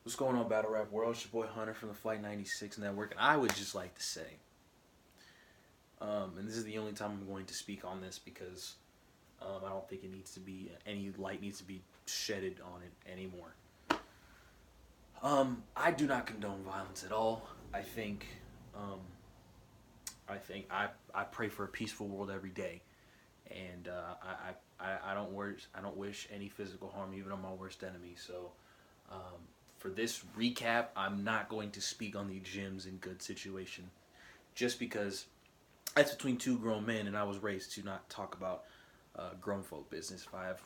What's going on, Battle Rap World? It's your boy Hunter from the Flight 96 Network, and I would just like to say, and this is the only time I'm going to speak on this because I don't think it needs to be any light needs to be shedded on it anymore. I do not condone violence at all. Um, I pray for a peaceful world every day, and I don't wish any physical harm even on my worst enemy. So. Um, for this recap, I'm not going to speak on the gyms in good situation, just because that's between two grown men, and I was raised to not talk about grown folk business if I have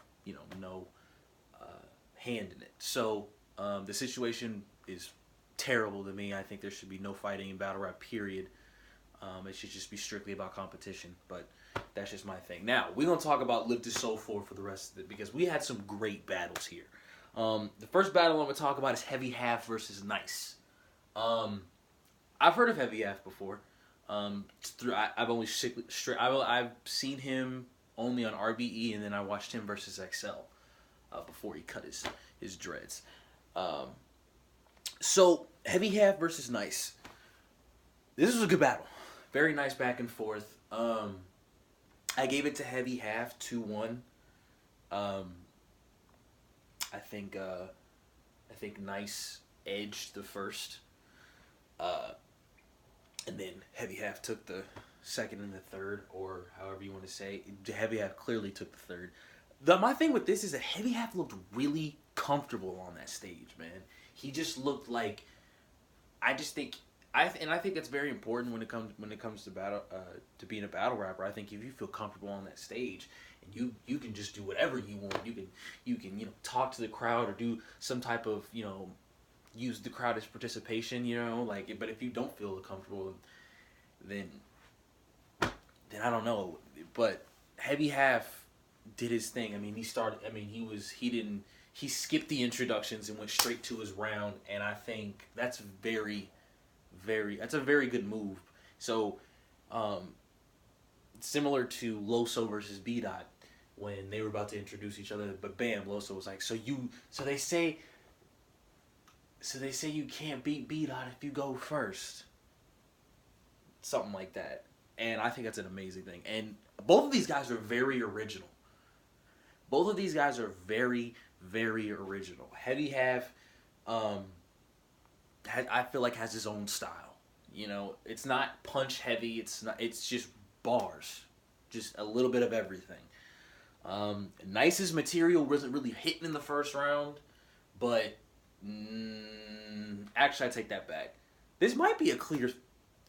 no uh, hand in it. So the situation is terrible to me. I think there should be no fighting in battle rap. Period. It should just be strictly about competition. But that's just my thing. Now we're gonna talk about Live to Soul 4 for the rest of it because we had some great battles here. The first battle I'm going to talk about is Heavy Half versus Nice. I've heard of Heavy Half before. I've seen him only on RBE, and then I watched him versus XL before he cut his dreads. So Heavy Half versus Nice. This was a good battle. Very nice back and forth. I gave it to Heavy Half 2-1. I think Nice edged the first, and then Heavy Half took the second and the third, or however you want to say. Heavy Half clearly took the third. My thing with this is that Heavy Half looked really comfortable on that stage, man. He just looked like I think that's very important when it comes to battle to being a battle rapper. I think if you feel comfortable on that stage and you can just do whatever you want, you can talk to the crowd or do some type of use the crowd as participation, but if you don't feel comfortable, then I don't know. But Heavy Half did his thing. I mean, he skipped the introductions and went straight to his round, and I think that's that's a very good move. So, similar to Loso versus B Dot when they were about to introduce each other, but bam, Loso was like, so they say you can't beat B Dot if you go first, something like that, and I think that's an amazing thing. And both of these guys are very original. Both of these guys are very, very original. Heavy Half, I feel like has his own style. It's not punch heavy. It's just bars, just a little bit of everything. Nice's material wasn't really hitting in the first round, but actually I take that back. This might be a clear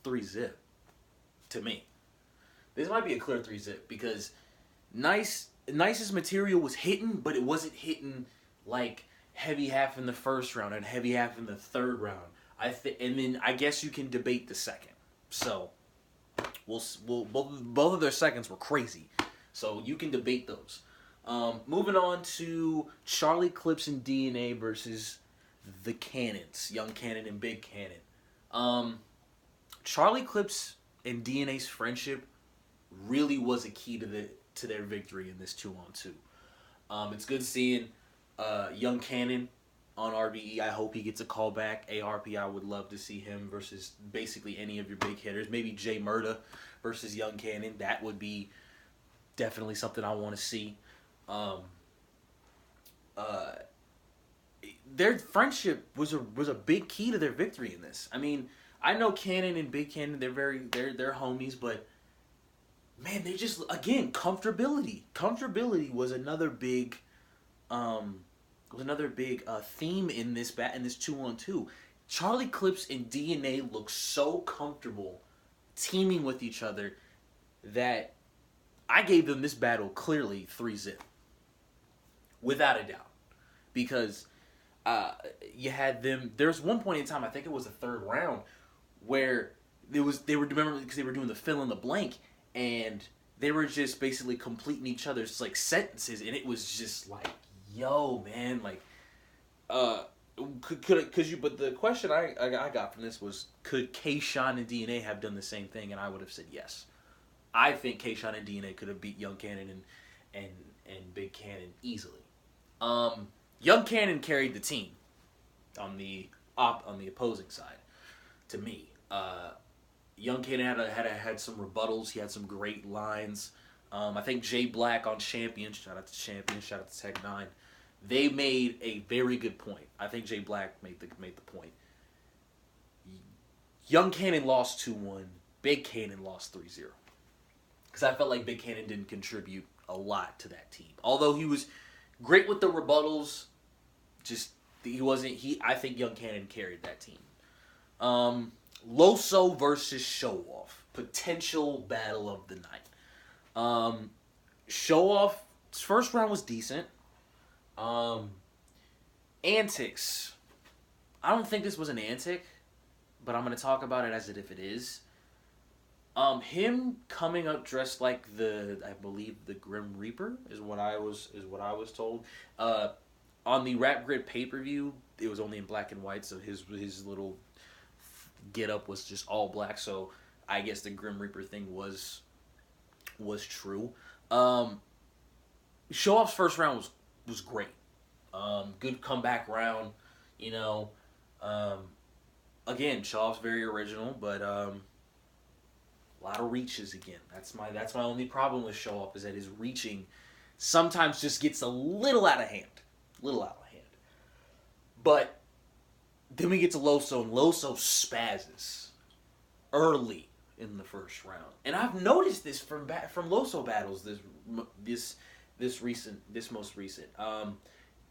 3-zip to me. This might be a clear 3-zip because Nice's material was hitting, but it wasn't hitting like Heavy Half in the first round and Heavy Half in the third round. And then I guess you can debate the second. So we'll both of their seconds were crazy. So you can debate those. Moving on to Charlie Clips and DNA versus the Cannons, Young Cannon and Big Cannon. Charlie Clips and DNA's friendship really was a key to their victory in this 2-on-2. It's good seeing Young Cannon on RBE. I hope he gets a call back. ARP, I would love to see him versus basically any of your big hitters. Maybe Jay Murda versus Young Cannon. That would be definitely something I want to see. Their friendship was a big key to their victory in this. I mean, I know Cannon and Big Cannon, they're homies, but man, they just, again, comfortability. Comfortability was another big theme in this 2-on-2. Charlie Clips and DNA look so comfortable teaming with each other that I gave them this battle clearly 3-zip. Without a doubt. Because you had them, there's one point in time, I think it was the third round, where they were doing the fill in the blank, and they were just basically completing each other's like sentences, and it was just like, yo, man, like, but the question I got from this was, could K-Shine and DNA have done the same thing? And I would have said yes. I think K-Shine and DNA could have beat Young Cannon and Big Cannon easily. Young Cannon carried the team. on the opposing side. To me, Young Cannon had some rebuttals. He had some great lines. I think Jay Black on Champion, shout out to Champion, shout out to Tech Nine. They made a very good point. I think Jay Black made the point. Young Cannon lost 2-1. Big Cannon lost 3-0. Because I felt like Big Cannon didn't contribute a lot to that team. Although he was great with the rebuttals, just he wasn't. I think Young Cannon carried that team. Loso versus Show Off, potential battle of the night. Show Off's first round was decent. Antics. I don't think this was an antic, but I'm gonna talk about it as if it is. Him coming up dressed like I believe the Grim Reaper is what I was told. On the Rap Grid pay-per-view, it was only in black and white, so his little get up was just all black. So I guess the Grim Reaper thing was true. Show Off's first round was great. Good comeback round, you know. Again, Show Off's very original, but a lot of reaches again. That's my only problem with Show Off is that his reaching sometimes just gets a little out of hand. But then we get to Loso, and Loso spazzes early in the first round. And I've noticed this from Loso battles this most recent.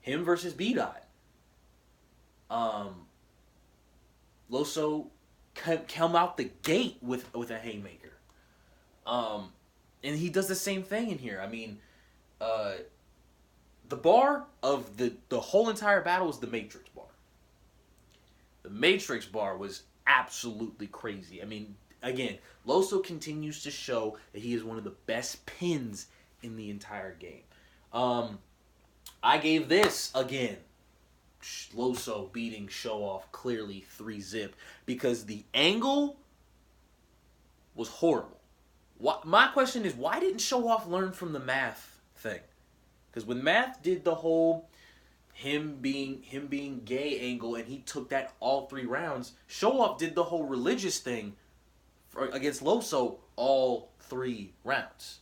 Him versus B-Dot. Loso come out the gate with a haymaker. And he does the same thing in here. I mean, the bar of the whole entire battle was the Matrix bar. The Matrix bar was absolutely crazy. I mean, again, Loso continues to show that he is one of the best pins in the entire game. I gave this, again, Loso beating Show Off clearly 3-0 because the angle was horrible. My question is, why didn't Show Off learn from the Math thing? Because when Math did the whole him being gay angle and he took that all 3 rounds, Show Off did the whole religious thing against Loso all 3 rounds.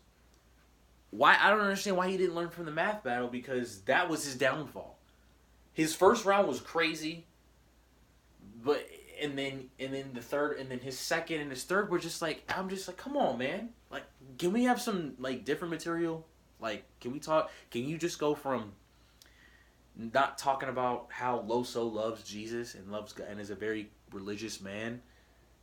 Why? I don't understand why he didn't learn from the Math battle, because that was his downfall. His first round was crazy, but and then the third, and then his second and his third were just like, I'm just like, come on, man. Like, can we have some like different material? Like, can we talk? Can you just go from not talking about how Loso loves Jesus and loves God and is a very religious man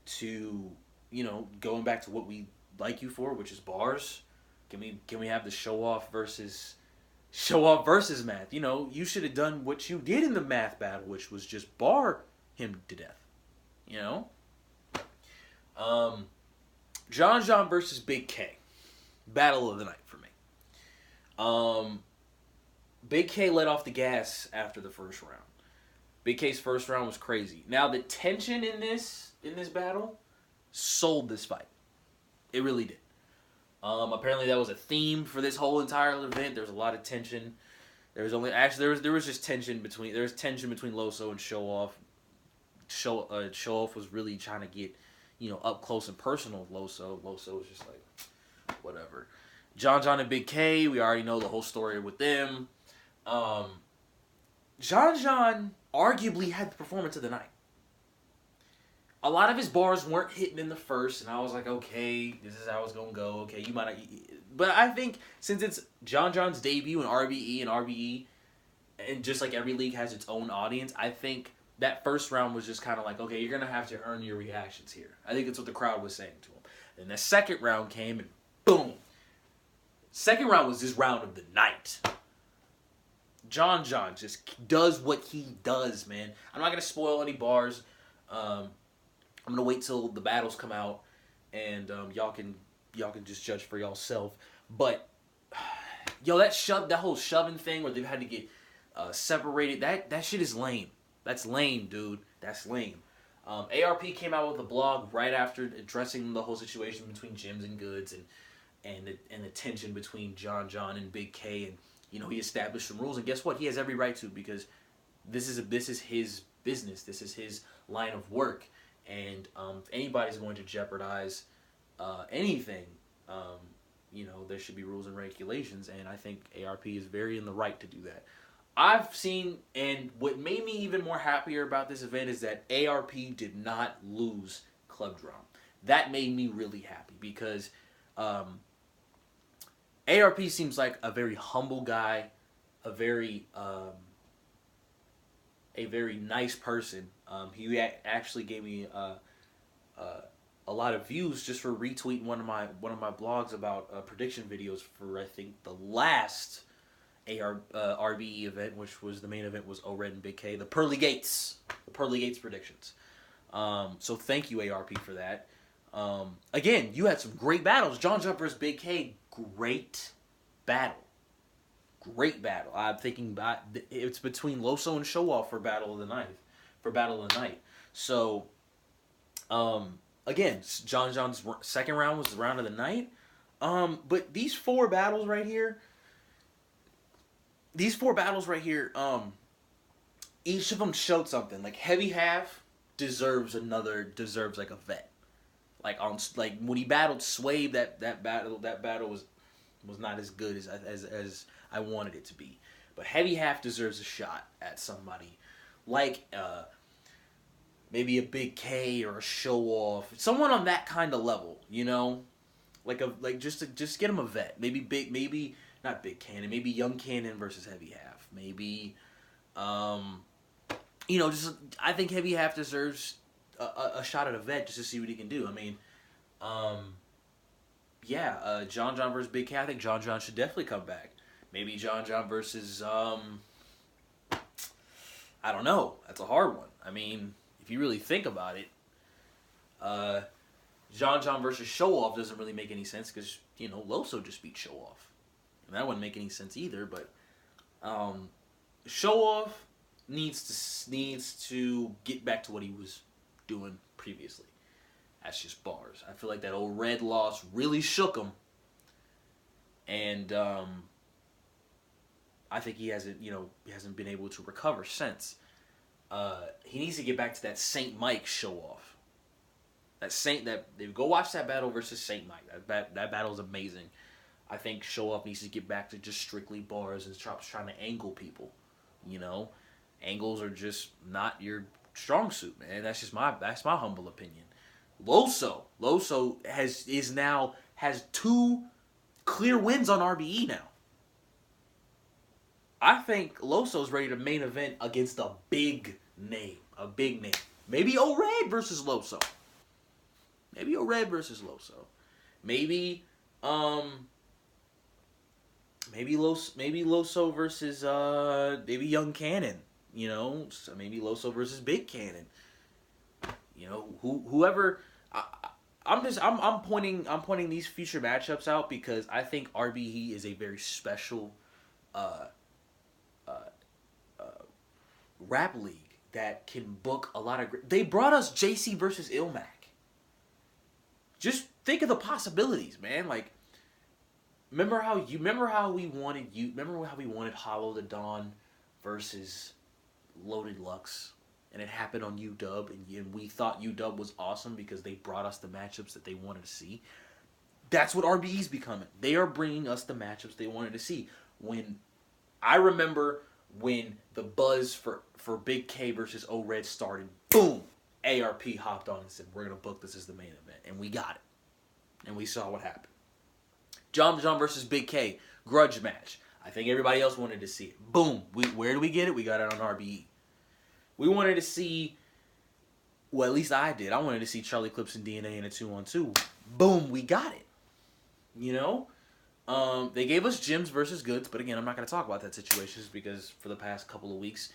to, you know, going back to what we like you for, which is bars? Can we have the Show Off versus Math? You know, you should have done what you did in the Math battle, which was just bar him to death. You know? John versus Big K. Battle of the night for me. Big K let off the gas after the first round. Big K's first round was crazy. Now the tension in this battle sold this fight. It really did. Apparently that was a theme for this whole entire event. There was a lot of tension. There was just tension between Loso and Show Off. Show Off was really trying to get, you know, up close and personal with Loso. Loso was just like, whatever. John and Big K, we already know the whole story with them. John arguably had the performance of the night. A lot of his bars weren't hitting in the first, and I was like, okay, this is how it's going to go. Okay, you might not... But I think since it's John's debut in RBE, and just like every league has its own audience, I think that first round was just kind of like, okay, you're going to have to earn your reactions here. I think that's what the crowd was saying to him. And the second round came, and boom. Second round was his round of the night. John just does what he does, man. I'm not going to spoil any bars. I'm going to wait till the battles come out, and y'all can just judge for yourself. But, yo, that whole shoving thing where they've had to get separated, that shit is lame. That's lame, dude. That's lame. ARP came out with a blog right after addressing the whole situation between Gyms and Goods and the tension between John and Big K, and, you know, he established some rules, and guess what? He has every right to, because this is his business. This is his line of work, and if anybody's going to jeopardize anything, there should be rules and regulations, and I think ARP is very in the right to do that. I've seen, and what made me even more happier about this event is that ARP did not lose Club Drum. That made me really happy because ARP seems like a very humble guy, a very nice person. He actually gave me a lot of views just for retweeting one of my blogs about prediction videos for, I think, the last RBE event, which was the main event, was O-Red and Big K, the Pearly Gates predictions. So thank you, ARP, for that. Again, you had some great battles. John Jump versus Big K, great battle. I'm thinking it's between Loso and Show Off for Battle of the Night. So, again, John John's second round was the round of the night. But these four battles right here, each of them showed something. Like Heavy Half deserves like a vet. Like when he battled Swave, that battle was not as good as I wanted it to be. But Heavy Half deserves a shot at somebody like maybe a Big K or a Show Off, someone on that kind of level, just get him a vet. Maybe not Big Cannon, maybe Young Cannon versus Heavy Half. Maybe I think Heavy Half deserves a shot at a vet just to see what he can do. I mean, John versus Big K. I think John should definitely come back. Maybe John versus I don't know. That's a hard one. I mean, if you really think about it, John versus Show Off doesn't really make any sense because Loso just beat Show Off, and that wouldn't make any sense either. But Show Off needs to get back to what he was doing previously. That's just bars. I feel like that old Red loss really shook him, and I think he hasn't been able to recover since. He needs to get back to that Saint Mike Show Off. Go watch that battle versus Saint Mike. That battle is amazing. I think Show Off needs to get back to just strictly bars and trying to angle people. Angles are just not your strong suit, man. That's my humble opinion. Loso has 2 clear wins on RBE now. I think Loso's ready to main event against a big name. Maybe O-Red versus Loso. Maybe Loso versus maybe Young Cannon. So maybe Loso versus Big Cannon. Whoever. I'm pointing these future matchups out because I think RBE is a very special rap league that can book a lot of. They brought us JC versus Ilmac. Just think of the possibilities, man. Like, remember how we wanted Hollow the Dawn versus Loaded Lux, and it happened on UW, and we thought UW was awesome because they brought us the matchups that they wanted to see. That's what RBE's becoming. They are bringing us the matchups they wanted to see. I remember when the buzz for Big K versus O-Red started, boom, ARP hopped on and said, we're going to book this as the main event. And we got it. And we saw what happened. John versus Big K, grudge match. I think everybody else wanted to see it. Boom. Where do we get it? We got it on RBE. We wanted to see, well, at least I did. I wanted to see Charlie Clips and DNA in a 2-on-2. Boom, we got it. They gave us Gyms versus Goods, but again, I'm not going to talk about that situation because for the past couple of weeks,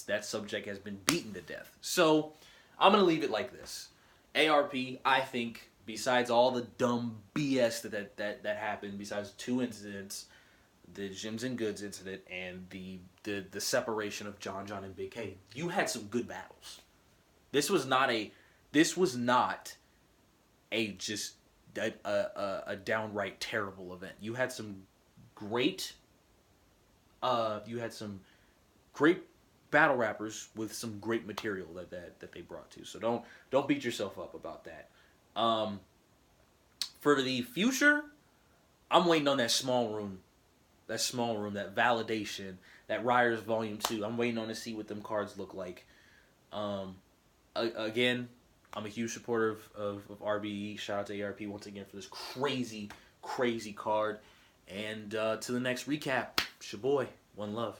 that subject has been beaten to death. So I'm going to leave it like this. ARP, I think, besides all the dumb BS that happened, besides 2 incidents, the Gyms and Goods incident and the separation of John and Big K, you had some good battles. This was not a downright terrible event. You had some great battle rappers with some great material that they brought to. So don't beat yourself up about that. For the future, I'm waiting on that small room, that validation, that Riders Volume 2. I'm waiting on to see what them cards look like. Again, I'm a huge supporter of RBE. Shout out to ARP once again for this crazy card. And to the next recap, it's your boy. One love.